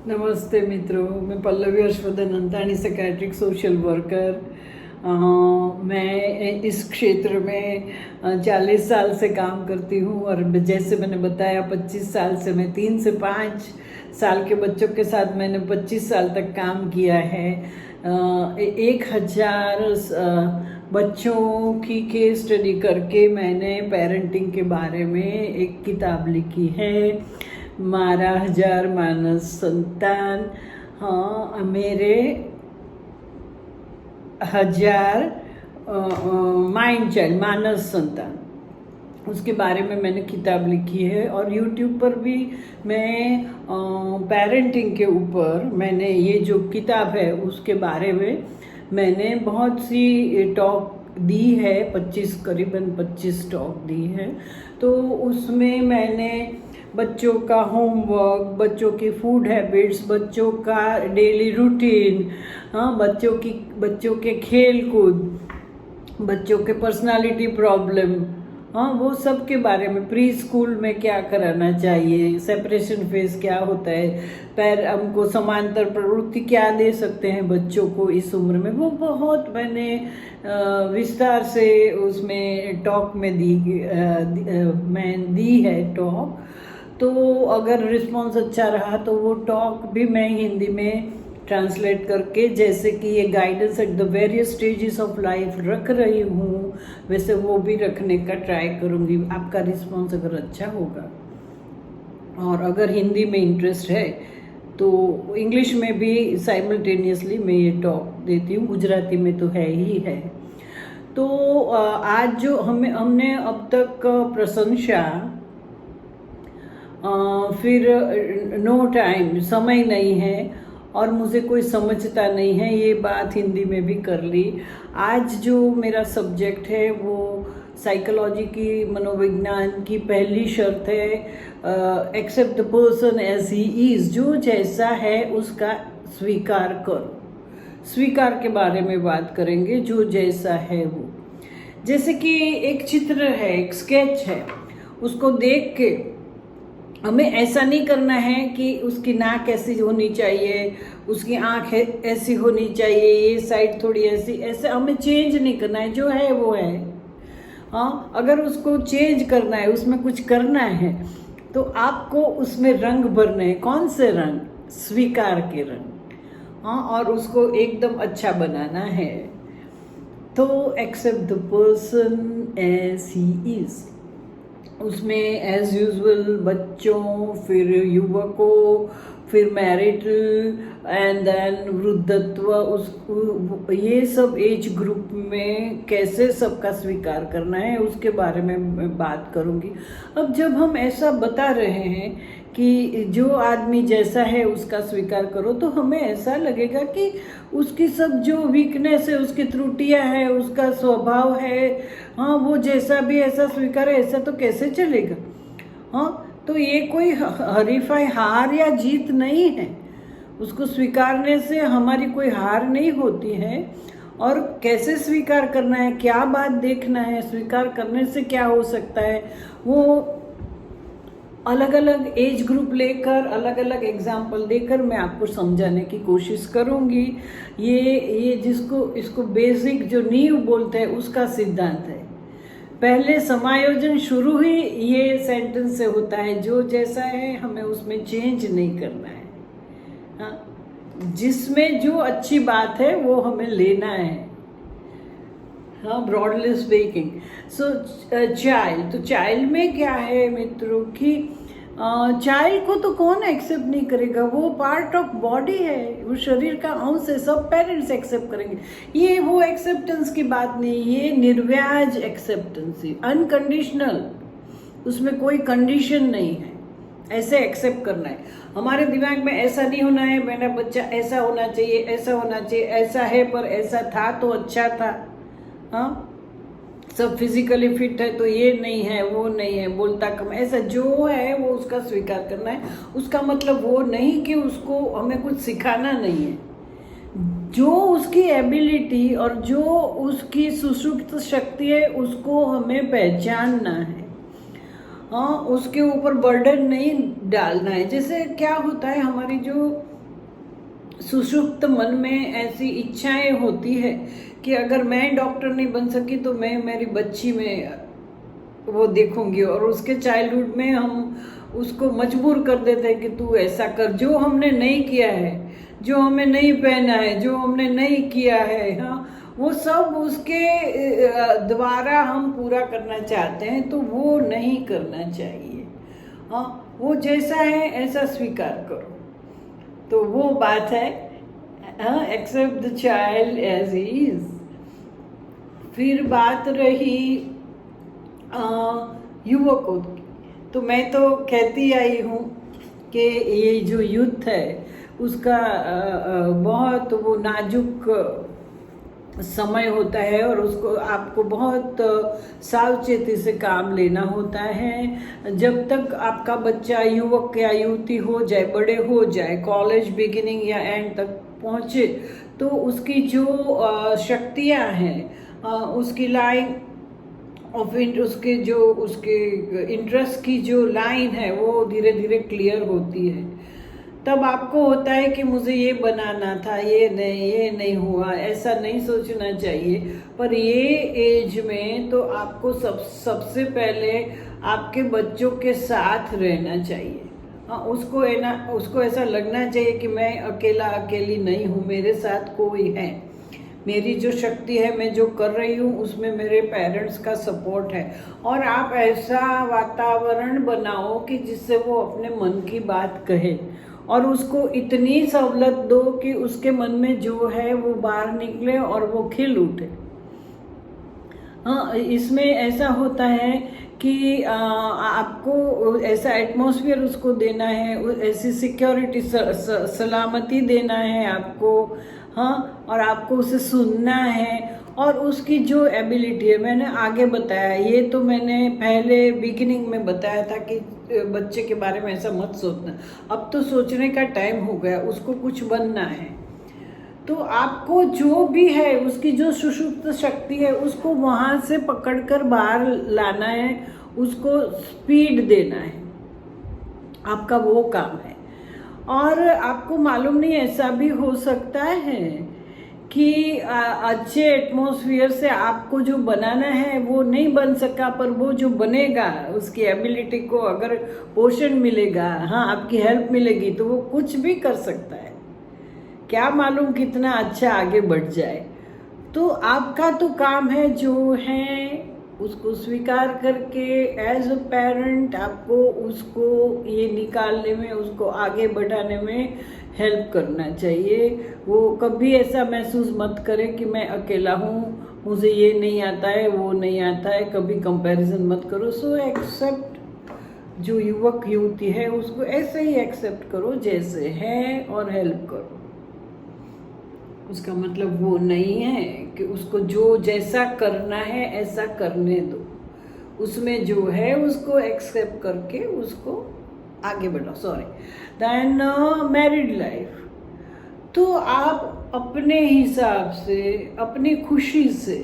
नमस्ते मित्रों, मैं Pallavi Harshvardhan Antani, psychiatric social worker. मैं इस क्षेत्र में 40 साल से काम करती हूँ और जैसे मैंने बताया 25 साल से मैं 3 से 5 साल के बच्चों के साथ मैंने 25 साल तक काम किया है। 1000 बच्चों की केस स्टडी करके मैंने पेरेंटिंग के बारे में एक किताब लिखी है, मारा हजार मानस संतान। हाँ, मेरे 1000 माइंड चाइल्ड मानस संतान, उसके बारे में मैंने किताब लिखी है। और यूट्यूब पर भी मैं पेरेंटिंग के ऊपर मैंने ये जो किताब है उसके बारे में मैंने बहुत सी टॉक दी है, 25 करीबन 25 टॉक दी है। तो उसमें मैंने बच्चों का होमवर्क, बच्चों की फूड हैबिट्स, बच्चों का डेली रूटीन, हाँ, बच्चों के खेल कूद, बच्चों के पर्सनालिटी प्रॉब्लम, हाँ, वो सब के बारे में, प्री स्कूल में क्या कराना चाहिए, सेपरेशन फेज क्या होता है, पैर हमको समांतर प्रवृत्ति क्या दे सकते हैं बच्चों को इस उम्र में, वो बहुत मैंने विस्तार से उसमें टॉक में मैं दी है टॉक। तो अगर रिस्पॉन्स अच्छा रहा तो वो टॉक भी मैं हिंदी में ट्रांसलेट करके, जैसे कि ये guidance at the various stages of life रख रही हूँ, वैसे वो भी रखने का ट्राई करूँगी। आपका रिस्पॉन्स अगर अच्छा होगा और अगर हिंदी में इंटरेस्ट है तो इंग्लिश में भी साइमल्टेनियसली मैं ये टॉक देती हूँ, गुजराती में तो है ही है। तो आज जो हमने अब तक प्रशंसा, फिर नो टाइम, समय नहीं है और मुझे कोई समझता नहीं है, ये बात हिंदी में भी कर ली। आज जो मेरा सब्जेक्ट है वो साइकोलॉजी की, मनोविज्ञान की पहली शर्त है, accept the person as he is, जो जैसा है उसका स्वीकार करो। स्वीकार के बारे में बात करेंगे, जो जैसा है वो। जैसे कि एक चित्र है, एक स्केच है, उसको देख के हमें ऐसा नहीं करना है कि उसकी नाक ऐसी होनी चाहिए, उसकी आँख ऐसी होनी चाहिए, ये साइड थोड़ी ऐसी, ऐसे हमें चेंज नहीं करना है, जो है वो है। हाँ, अगर उसको चेंज करना है, उसमें कुछ करना है, तो आपको उसमें रंग भरने हैं। कौन से रंग? स्वीकार के रंग। हाँ, और उसको एकदम अच्छा बनाना है। तो accept the person as he is, उसमें एज यूजुअल बच्चों, फिर युवकों, फिर मैरिटल एंड देन वृद्धत्व, उसको ये सब एज ग्रुप में कैसे सबका स्वीकार करना है उसके बारे में मैं बात करूँगी। अब जब हम ऐसा बता रहे हैं कि जो आदमी जैसा है उसका स्वीकार करो, तो हमें ऐसा लगेगा कि उसकी सब जो वीकनेस है, उसकी त्रुटियां हैं, उसका स्वभाव है, हाँ, वो जैसा भी ऐसा स्वीकार है, ऐसा तो कैसे चलेगा। हाँ, तो ये कोई हरीफाई, हार या जीत नहीं है। उसको स्वीकारने से हमारी कोई हार नहीं होती है। और कैसे स्वीकार करना है, क्या बात देखना है, स्वीकार करने से क्या हो सकता है, वो अलग अलग एज ग्रुप लेकर, अलग अलग एग्जाम्पल देकर मैं आपको समझाने की कोशिश करूंगी। ये इसको बेसिक जो नींव बोलते हैं उसका सिद्धांत है। पहले समायोजन शुरू ही ये सेंटेंस से होता है, जो जैसा है हमें उसमें चेंज नहीं करना है। हाँ, जिसमें जो अच्छी बात है वो हमें लेना है। हाँ, ब्रॉडली स्पीकिंग। सो चाइल्ड, तो चाइल्ड में क्या है मित्रों कि चाइल्ड को तो कौन एक्सेप्ट नहीं करेगा, वो पार्ट ऑफ बॉडी है, वो शरीर का अंश है, सब पेरेंट्स एक्सेप्ट करेंगे। ये वो एक्सेप्टेंस की बात नहीं, ये निर्व्याज एक्सेप्टेंस है, अनकंडीशनल, उसमें कोई कंडीशन नहीं है, ऐसे एक्सेप्ट करना है। हमारे दिमाग में ऐसा नहीं होना है मेरा बच्चा ऐसा होना चाहिए, ऐसा होना चाहिए, ऐसा है पर ऐसा था तो अच्छा था, हाँ, सब फिजिकली फिट है तो ये नहीं है, वो नहीं है, बोलता कम, ऐसा जो है वो उसका स्वीकार करना है। उसका मतलब वो नहीं कि उसको हमें कुछ सिखाना नहीं है, जो उसकी एबिलिटी और जो उसकी सुषुप्त शक्ति है उसको हमें पहचानना है। हाँ, उसके ऊपर बर्डन नहीं डालना है। जैसे क्या होता है, हमारी जो सुषुप्त मन में ऐसी इच्छाएं होती है कि अगर मैं डॉक्टर नहीं बन सकी तो मैं मेरी बच्ची में वो देखूंगी, और उसके चाइल्डहुड में हम उसको मजबूर कर देते हैं कि तू ऐसा कर, जो हमने नहीं किया है, जो हमें नहीं पहना है, जो हमने नहीं किया है, हाँ, वो सब उसके द्वारा हम पूरा करना चाहते हैं, तो वो नहीं करना चाहिए। हाँ, वो जैसा है ऐसा स्वीकार करो, तो वो बात है। हाँ, accept the child as he is. फिर बात रही युवकों की, तो मैं तो कहती आई हूँ कि ये जो यूथ है उसका बहुत वो नाजुक समय होता है, और उसको आपको बहुत सावचेती से काम लेना होता है। जब तक आपका बच्चा युवक या युवती हो जाए, बड़े हो जाए, कॉलेज बिगिनिंग या एंड तक पहुँचे, तो उसकी जो शक्तियाँ हैं, उसकी लाइन ऑफ उसके जो उसके इंटरेस्ट की जो लाइन है वो धीरे धीरे क्लियर होती है। तब आपको होता है कि मुझे ये बनाना था, ये नहीं हुआ, ऐसा नहीं सोचना चाहिए। पर ये एज में तो आपको सबसे पहले आपके बच्चों के साथ रहना चाहिए। हाँ, उसको ऐसा लगना चाहिए कि मैं अकेली नहीं हूँ, मेरे साथ कोई है, मेरी जो शक्ति है, मैं जो कर रही हूँ उसमें मेरे पेरेंट्स का सपोर्ट है। और आप ऐसा वातावरण बनाओ कि जिससे वो अपने मन की बात कहे, और उसको इतनी सहूलत दो कि उसके मन में जो है वो बाहर निकले और वो खिल उठे। हाँ, इसमें ऐसा होता है कि आपको ऐसा एटमॉस्फेयर उसको देना है, ऐसी सिक्योरिटी सलामती देना है आपको। हाँ, और आपको उसे सुनना है, और उसकी जो एबिलिटी है, मैंने आगे बताया, ये तो मैंने पहले बिगिनिंग में बताया था कि बच्चे के बारे में ऐसा मत सोचना। अब तो सोचने का टाइम हो गया, उसको कुछ बनना है। तो आपको जो भी है उसकी जो सुषुप्त शक्ति है उसको वहाँ से पकड़कर बाहर लाना है, उसको स्पीड देना है, आपका वो काम है। और आपको मालूम नहीं, ऐसा भी हो सकता है कि अच्छे एटमॉस्फेयर से आपको जो बनाना है वो नहीं बन सका, पर वो जो बनेगा उसकी एबिलिटी को अगर पोषण मिलेगा, हाँ, आपकी हेल्प मिलेगी, तो वो कुछ भी कर सकता है। क्या मालूम कितना अच्छा आगे बढ़ जाए। तो आपका तो काम है जो है उसको स्वीकार करके एज अ पेरेंट आपको उसको ये निकालने में, उसको आगे बढ़ाने में हेल्प करना चाहिए। वो कभी ऐसा महसूस मत करे कि मैं अकेला हूँ, मुझे ये नहीं आता है, वो नहीं आता है, कभी कंपैरिजन मत करो। सो एक्सेप्ट जो युवक युवती है उसको ऐसे ही एक्सेप्ट करो जैसे है, और हेल्प करो। उसका मतलब वो नहीं है कि उसको जो जैसा करना है ऐसा करने दो, उसमें जो है उसको एक्सेप्ट करके उसको आगे बढ़ाओ। सॉरी। देन मैरिड लाइफ, तो आप अपने हिसाब से, अपनी खुशी से,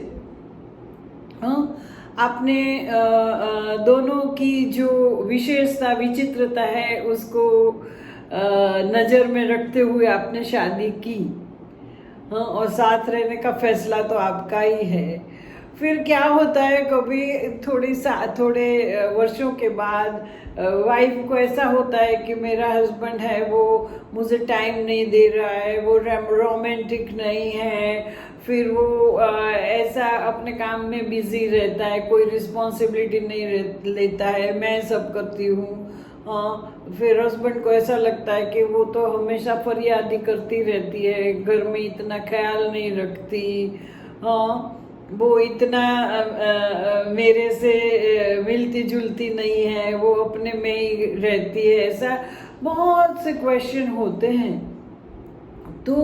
हाँ, अपने दोनों की जो विशेषता विचित्रता है उसको नज़र में रखते हुए आपने शादी की, हाँ, और साथ रहने का फैसला तो आपका ही है। फिर क्या होता है, कभी थोड़े वर्षों के बाद वाइफ को ऐसा होता है कि मेरा हस्बैंड है वो मुझे टाइम नहीं दे रहा है, वो रोमांटिक नहीं है, फिर वो ऐसा अपने काम में बिजी रहता है, कोई रिस्पॉन्सिबिलिटी नहीं लेता है, मैं सब करती हूँ। हाँ, फिर हस्बैंड को ऐसा लगता है कि वो तो हमेशा फरियादी करती रहती है, घर में इतना ख्याल नहीं रखती, हाँ, वो इतना मेरे से मिलती जुलती नहीं है, वो अपने में ही रहती है। ऐसा बहुत से क्वेश्चन होते हैं। तो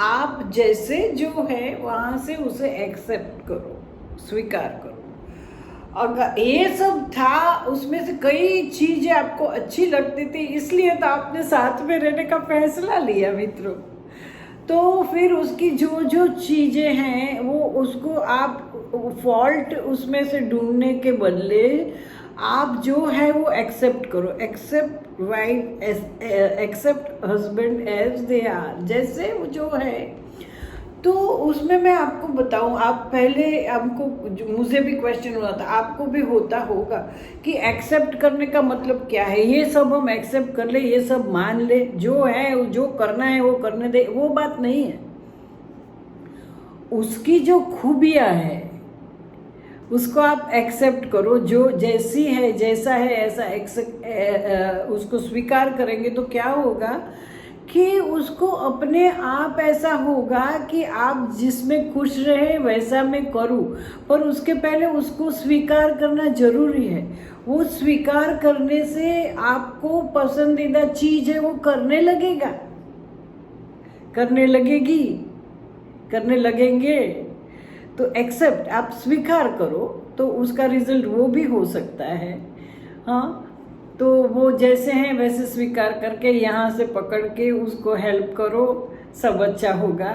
आप जैसे जो है वहाँ से उसे एक्सेप्ट करो, स्वीकार करो। अगर ये सब था, उसमें से कई चीजें आपको अच्छी लगती थी, इसलिए तो आपने साथ में रहने का फैसला लिया मित्रों। तो फिर उसकी जो जो चीज़ें हैं वो उसको आप फॉल्ट उसमें से ढूंढने के बदले आप जो है वो एक्सेप्ट करो। Accept wife, accept husband as they are, जैसे वो जो है। तो उसमें मैं आपको बताऊं, आप पहले हमको, मुझे भी क्वेश्चन हुआ था, आपको भी होता होगा कि एक्सेप्ट करने का मतलब क्या है। ये सब हम एक्सेप्ट कर ले, ये सब मान ले, जो है जो करना है वो करने दे, वो बात नहीं है। उसकी जो खूबियां है उसको आप एक्सेप्ट करो, जो जैसी है, जैसा है ऐसा उसको स्वीकार करेंगे तो क्या होगा कि उसको अपने आप ऐसा होगा कि आप जिसमें खुश रहे वैसा मैं करूं। पर उसके पहले उसको स्वीकार करना जरूरी है। वो स्वीकार करने से आपको पसंदीदा चीज है वो करने लगेगा, करने लगेगी, करने लगेंगे। तो एक्सेप्ट, आप स्वीकार करो तो उसका रिजल्ट वो भी हो सकता है। हाँ, तो वो जैसे हैं वैसे स्वीकार करके यहाँ से पकड़ के उसको हेल्प करो, सब अच्छा होगा।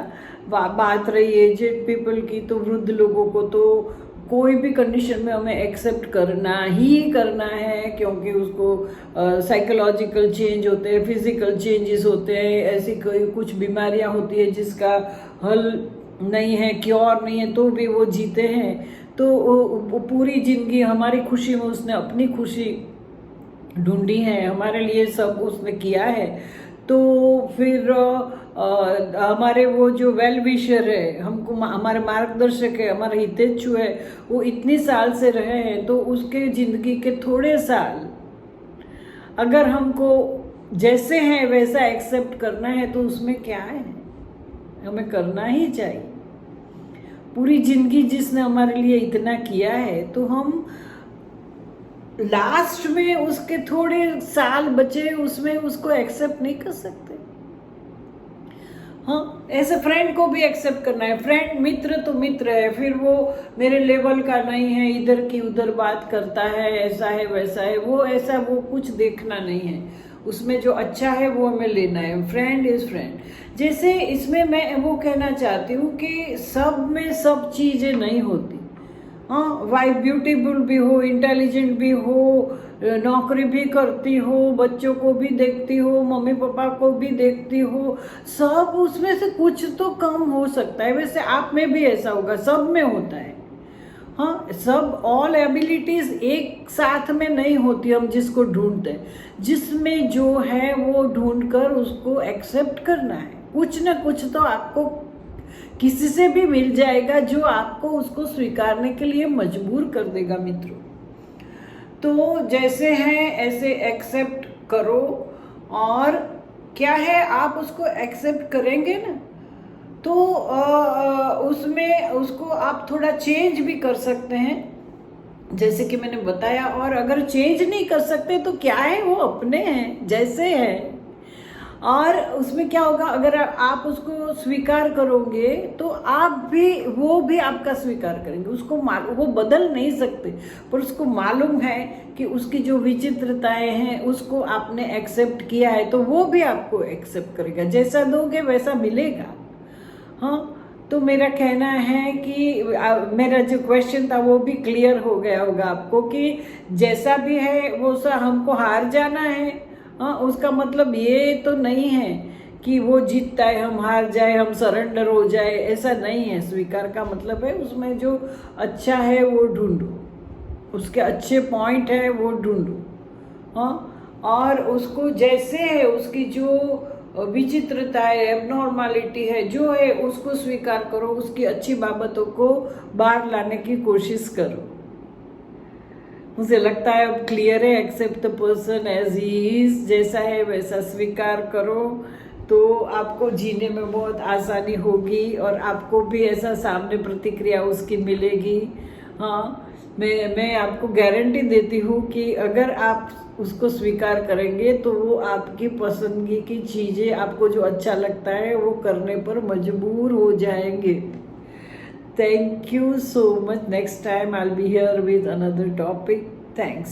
बात रही एजेड पीपल की, तो वृद्ध लोगों को तो कोई भी कंडीशन में हमें एक्सेप्ट करना ही करना है, क्योंकि उसको साइकोलॉजिकल चेंज होते हैं, फिजिकल चेंजेस होते हैं, ऐसी कोई कुछ बीमारियां होती है जिसका हल नहीं है, क्योर नहीं है, तो भी वो जीते हैं। तो वो पूरी जिंदगी हमारी खुशी में उसने अपनी खुशी ढूंढी है, हमारे लिए सब उसने किया है। तो फिर हमारे वो जो वेल विशर है, हमको हमारे मार्गदर्शक है, हमारे हितेच्छु है, वो इतनी साल से रहे हैं, तो उसके जिंदगी के थोड़े साल अगर हमको जैसे हैं वैसा एक्सेप्ट करना है तो उसमें क्या है, हमें करना ही चाहिए। पूरी जिंदगी जिसने हमारे लिए इतना किया है, तो हम लास्ट में उसके थोड़े साल बचे उसमें उसको एक्सेप्ट नहीं कर सकते। हाँ, ऐसे फ्रेंड को भी एक्सेप्ट करना है। फ्रेंड, मित्र तो मित्र है, फिर वो मेरे लेवल का नहीं है, इधर की उधर बात करता है, ऐसा है वैसा है, वो ऐसा वो कुछ देखना नहीं है। उसमें जो अच्छा है वो हमें लेना है। Friend is friend. जैसे इसमें मैं वो कहना चाहती हूँ कि सब में सब चीजें नहीं होती। हाँ, वाइफ ब्यूटीफुल भी हो, इंटेलिजेंट भी हो, नौकरी भी करती हो, बच्चों को भी देखती हो, मम्मी पापा को भी देखती हो, सब उसमें से कुछ तो कम हो सकता है। वैसे आप में भी ऐसा होगा, सब में होता है। हाँ, सब ऑल एबिलिटीज एक साथ में नहीं होती। हम जिसको ढूंढते हैं, जिसमें जो है वो ढूंढकर उसको एक्सेप्ट करना है। कुछ ना कुछ तो आपको किसी से भी मिल जाएगा जो आपको उसको स्वीकारने के लिए मजबूर कर देगा मित्रों। तो जैसे हैं ऐसे एक्सेप्ट करो, और क्या है, आप उसको एक्सेप्ट करेंगे ना, तो उसमें उसको आप थोड़ा चेंज भी कर सकते हैं, जैसे कि मैंने बताया। और अगर चेंज नहीं कर सकते तो क्या है, वो अपने हैं जैसे हैं। और उसमें क्या होगा, अगर आप उसको स्वीकार करोगे तो आप भी, वो भी आपका स्वीकार करेंगे। उसको वो बदल नहीं सकते, पर उसको मालूम है कि उसकी जो विचित्रताएं हैं उसको आपने एक्सेप्ट किया है, तो वो भी आपको एक्सेप्ट करेगा। जैसा दोगे वैसा मिलेगा। हाँ, तो मेरा कहना है कि मेरा जो क्वेश्चन था वो भी क्लियर हो गया होगा आपको कि जैसा भी है वो सा हमको हार जाना है। हाँ, उसका मतलब ये तो नहीं है कि वो जीतता है हम हार जाए, हम सरेंडर हो जाए, ऐसा नहीं है। स्वीकार का मतलब है उसमें जो अच्छा है वो ढूंढो, उसके अच्छे पॉइंट है वो ढूंढो। हाँ, और उसको जैसे है, उसकी जो विचित्रता है, एबनॉर्मलिटी है, जो है उसको स्वीकार करो, उसकी अच्छी बाबतों को बाहर लाने की कोशिश करो। मुझे लगता है अब क्लियर है। Accept the person as he is, जैसा है वैसा स्वीकार करो, तो आपको जीने में बहुत आसानी होगी और आपको भी ऐसा सामने प्रतिक्रिया उसकी मिलेगी। हाँ, मैं आपको गारंटी देती हूँ कि अगर आप उसको स्वीकार करेंगे तो वो आपकी पसंदगी की चीज़ें, आपको जो अच्छा लगता है वो करने पर मजबूर हो जाएंगे। Thank you so much. Next time I'll be here with another topic. Thanks.